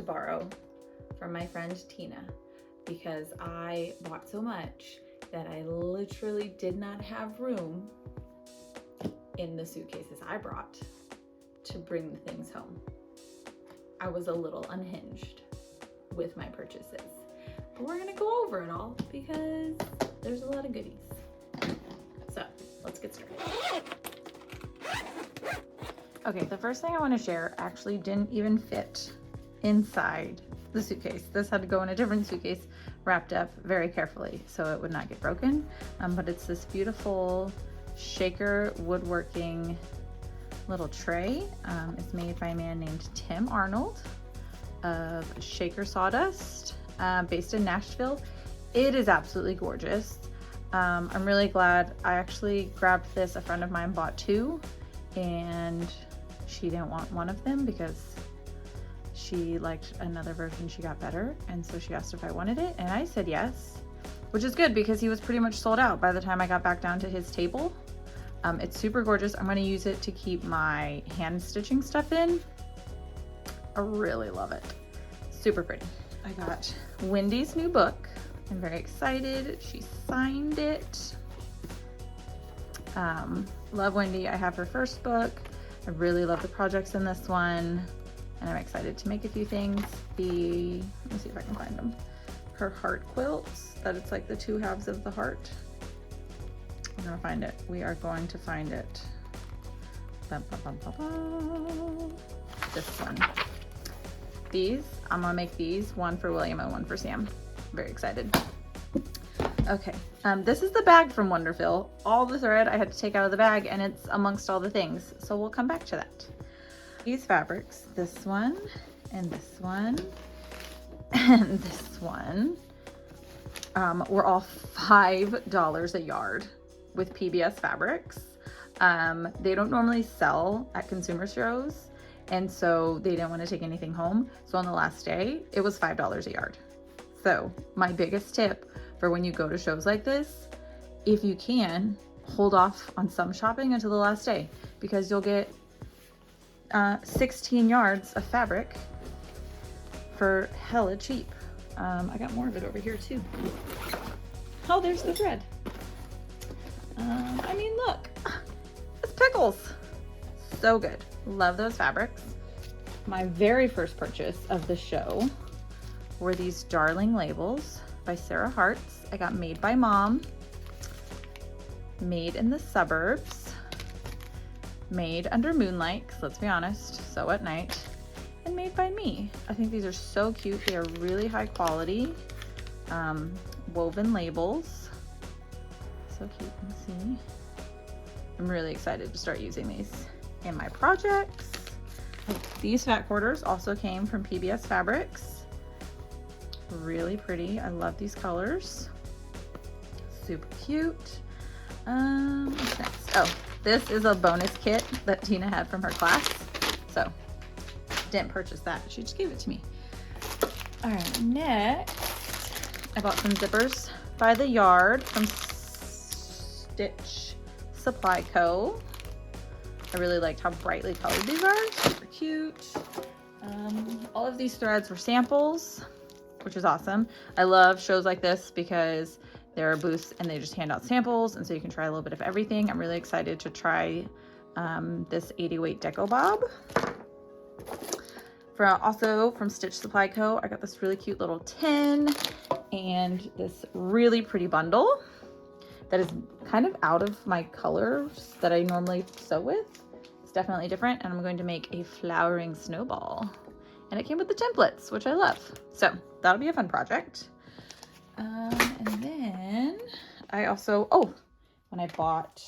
borrow from my friend Tina because I bought so much that I literally did not have room in the suitcases I brought to bring the things home. I was a little unhinged with my purchases, but we're gonna go over it all because there's a lot of goodies. So let's get started. Okay, the first thing I want to share actually didn't even fit inside the suitcase. This had to go in a different suitcase, wrapped up very carefully so it would not get broken. But it's this beautiful shaker woodworking little tray. It's made by a man named Tim Arnold of Shaker Sawdust, based in Nashville. It is absolutely gorgeous. I'm really glad I actually grabbed this. A friend of mine bought two and she didn't want one of them because she liked another version she got better, and so she asked if I wanted it and I said yes, which is good because he was pretty much sold out by the time I got back down to his table. It's super gorgeous. I'm going to use it to keep my hand stitching stuff in. I really love it. Super pretty. I got Wendy's new book. I'm very excited. She signed it. Love Wendy. I have her first book. I really love the projects in this one, and I'm excited to make a few things. Let me see if I can find them. Her heart quilts, that it's like the two halves of the heart. We're gonna find it. We are going to find it. Bum, bum, bum, bum, bum. This one. These, I'm gonna make these, one for William and one for Sam. Very excited. Okay, this is the bag from Wonderful. All the thread I had to take out of the bag, and it's amongst all the things, so we'll come back to that. These fabrics, this one, and this one, and this one, were all $5 a yard with PBS fabrics. They don't normally sell at consumer shows, and so they didn't want to take anything home. So on the last day, it was $5 a yard. So my biggest tip for when you go to shows like this, if you can, hold off on some shopping until the last day, because you'll get 16 yards of fabric for hella cheap. I got more of it over here too. Oh, there's the thread. I mean, look, it's pickles. So good. Love those fabrics. My very first purchase of the show were these darling labels by Sarah Hartz. I got Made by Mom, Made in the Suburbs, Made Under Moonlight, 'cause let's be honest, sew at night, and Made by Me. I think these are so cute. They are really high quality woven labels. So cute, you can see. I'm really excited to start using these in my projects. These fat quarters also came from PBS Fabrics. Really pretty. I love these colors. Super cute. What's next? Oh, this is a bonus kit that Tina had from her class. So didn't purchase that. She just gave it to me. All right, next I bought some zippers by the yard from Stitch Supply Co. I really liked how brightly colored these are. Super cute. All of these threads were samples, which is awesome. I love shows like this because there are booths and they just hand out samples, and so you can try a little bit of everything. I'm really excited to try this 80 weight deco bob. Also from Stitch Supply Co. I got this really cute little tin and this really pretty bundle that is kind of out of my colors that I normally sew with. It's definitely different, and I'm going to make a flowering snowball. And it came with the templates, which I love. So that'll be a fun project. And then I also, when I bought,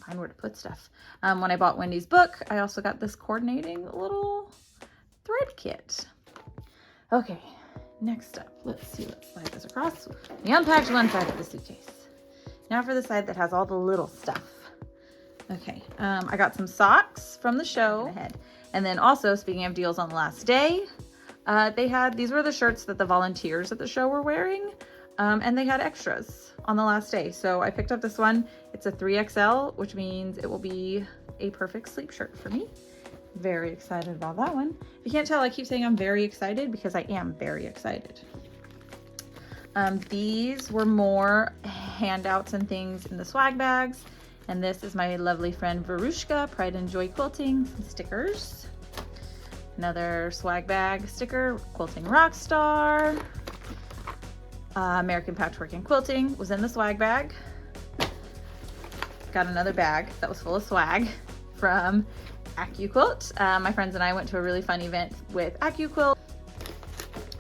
find where to put stuff. When I bought Wendy's book, I also got this coordinating little thread kit. Okay, next up, let's see, let's slide this across. We unpacked one side of the suitcase. Now for the side that has all the little stuff. Okay, I got some socks from the show. And then also, speaking of deals on the last day, these were the shirts that the volunteers at the show were wearing, and they had extras on the last day. So I picked up this one. It's a 3XL, which means it will be a perfect sleep shirt for me. Very excited about that one. If you can't tell, I keep saying I'm very excited because I am very excited. These were more handouts and things in the swag bags. And this is my lovely friend Verushka, Pride and Joy Quilting, some stickers. Another swag bag sticker, Quilting Rockstar. American Patchwork and Quilting was in the swag bag. Got another bag that was full of swag from Quilt. My friends and I went to a really fun event with Quilt.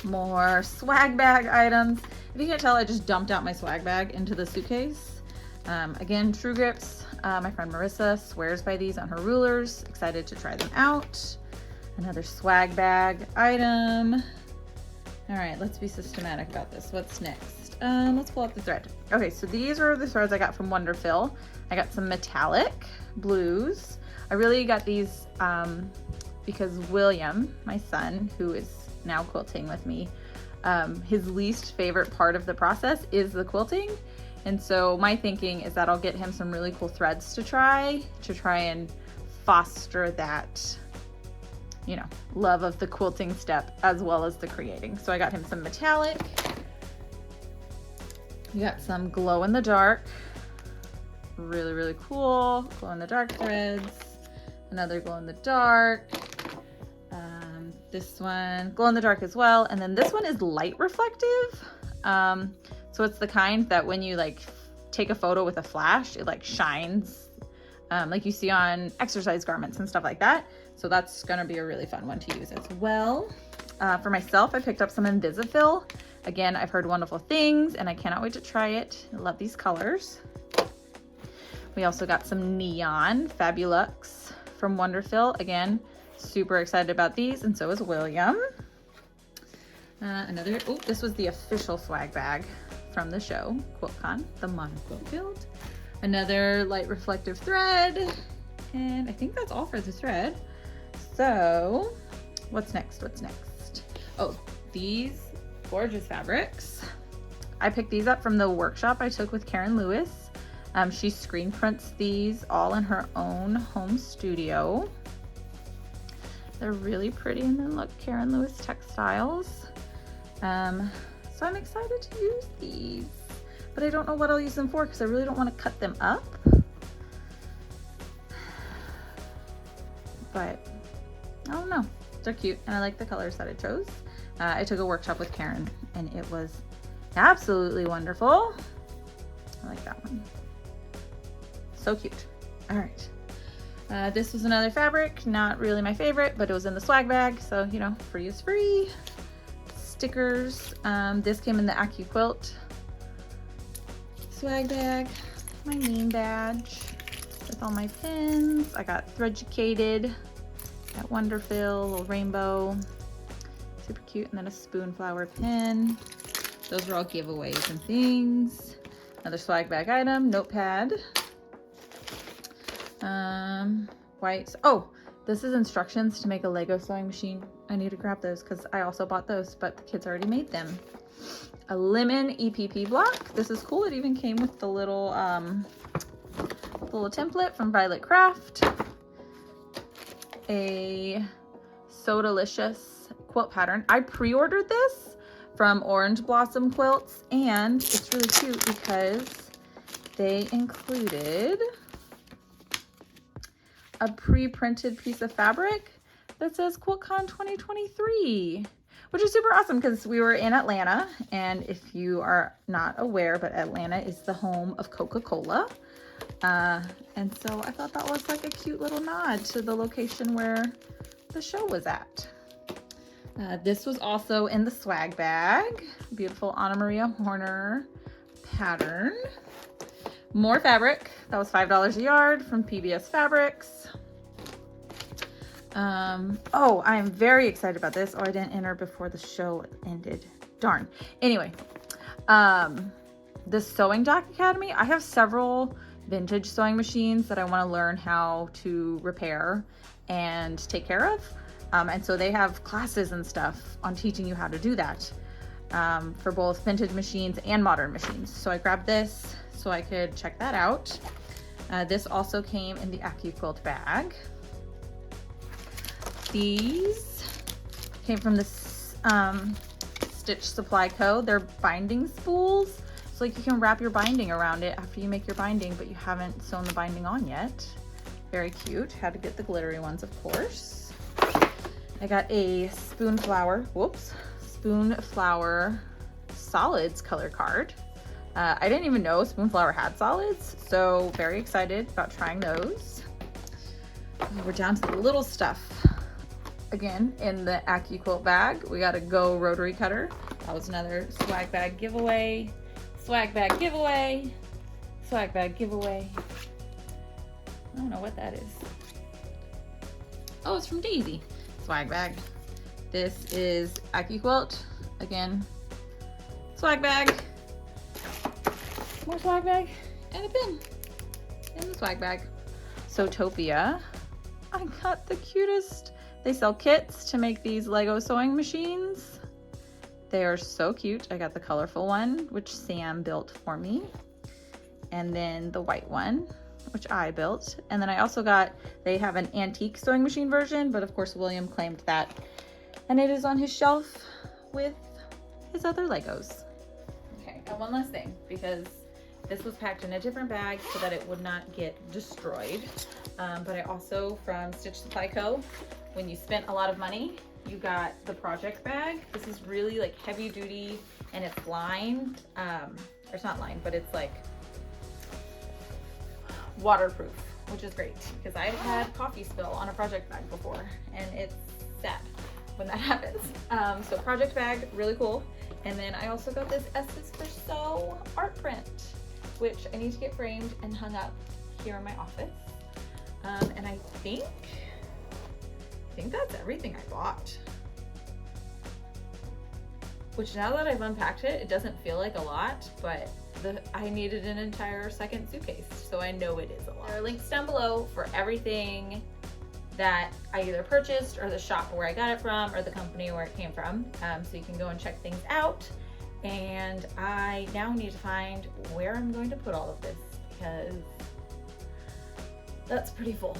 More swag bag items. If you can't tell, I just dumped out my swag bag into the suitcase. Again, True Grips. My friend Marissa swears by these on her rulers. Excited to try them out. Another swag bag item. All right, let's be systematic about this. What's next? Let's pull up the thread. Okay, so these are the threads I got from Wonderfill. I got some metallic blues. I really got these because William, my son, who is now quilting with me, his least favorite part of the process is the quilting. And so my thinking is that I'll get him some really cool threads to try and foster that, you know, love of the quilting step as well as the creating. So I got him some metallic. We got some glow in the dark. Really, really cool. Glow in the dark threads. Another glow in the dark. This one, glow in the dark as well. And then this one is light reflective. So it's the kind that when you like take a photo with a flash, it like shines, like you see on exercise garments and stuff like that. So that's gonna be a really fun one to use as well. For myself, I picked up some Invisifil. Again, I've heard wonderful things and I cannot wait to try it. I love these colors. We also got some Neon Fabulux from Wonderfill. Again, super excited about these, and so is William. This was the official swag bag from the show, QuiltCon, the Monoquilt Guild. Another light reflective thread, and I think that's all for the thread. So, what's next? Oh, these gorgeous fabrics. I picked these up from the workshop I took with Karen Lewis. She screen prints these all in her own home studio. They're really pretty, and then look, Karen Lewis Textiles. So I'm excited to use these, but I don't know what I'll use them for because I really don't want to cut them up. But I don't know, they're cute, and I like the colors that I chose. I took a workshop with Karen, and it was absolutely wonderful. I like that one. So cute. All right. This was another fabric, not really my favorite, but it was in the swag bag, so you know, free is free. Stickers. This came in the QuiltCon swag bag. My name badge with all my pins. I got Threaducated at Wonderfill, little rainbow, super cute, and then a spoon flower pin. Those are all giveaways and things. Another swag bag item, notepad. White. Oh, this is instructions to make a Lego sewing machine. I need to grab those because I also bought those, but the kids already made them. A lemon EPP block. This is cool. It even came with the little template from Violet Craft. A So Delicious quilt pattern. I pre-ordered this from Orange Blossom Quilts, and it's really cute because they included a pre-printed piece of fabric that says QuiltCon 2023, which is super awesome because we were in Atlanta, and if you are not aware, but Atlanta is the home of Coca-Cola, and so I thought that was like a cute little nod to the location where the show was at. This was also in the swag bag. Beautiful Anna Maria Horner pattern. More fabric. That was $5 a yard from PBS Fabrics. Oh, I am very excited about this. Oh, I didn't enter before the show ended. Darn. Anyway, the Sewing Doc Academy. I have several vintage sewing machines that I want to learn how to repair and take care of. And so they have classes and stuff on teaching you how to do that for both vintage machines and modern machines. So I grabbed this so I could check that out. This also came in the QuiltCon bag. these. Came from this Stitch Supply Co. They're binding spools. So like you can wrap your binding around it after you make your binding, but you haven't sewn the binding on yet. Very cute. Had to get the glittery ones, of course. I got a Spoonflower solids color card. I didn't even know Spoonflower had solids, so very excited about trying those. We're down to the little stuff. Again, in the AccuQuilt bag, we got a Go rotary cutter. That was another swag bag giveaway. Swag bag giveaway. Swag bag giveaway. I don't know what that is. Oh, it's from Daisy. Swag bag. This is AccuQuilt. Again, swag bag. More swag bag. And a pin. In the swag bag. Sewtopia. I got the cutest. They sell kits to make these Lego sewing machines. They are so cute. I got the colorful one, which Sam built for me. And then the white one, which I built. And then I also got, they have an antique sewing machine version, but of course William claimed that. And it is on his shelf with his other Legos. Okay, and one last thing, because this was packed in a different bag so that it would not get destroyed. But I also, from Stitch Supply Co., when you spent a lot of money, you got the project bag. This is really like heavy duty and it's lined, or it's not lined, but it's like waterproof, which is great because I've had coffee spill on a project bag before and it's sad when that happens. So project bag, really cool. And then I also got this S is for Sew art print, which I need to get framed and hung up here in my office. And I think that's everything I bought. Which now that I've unpacked it, it doesn't feel like a lot, but I needed an entire second suitcase, so I know it is a lot. There are links down below for everything that I either purchased or the shop where I got it from or the company where it came from. So you can go and check things out. And I now need to find where I'm going to put all of this because that's pretty full.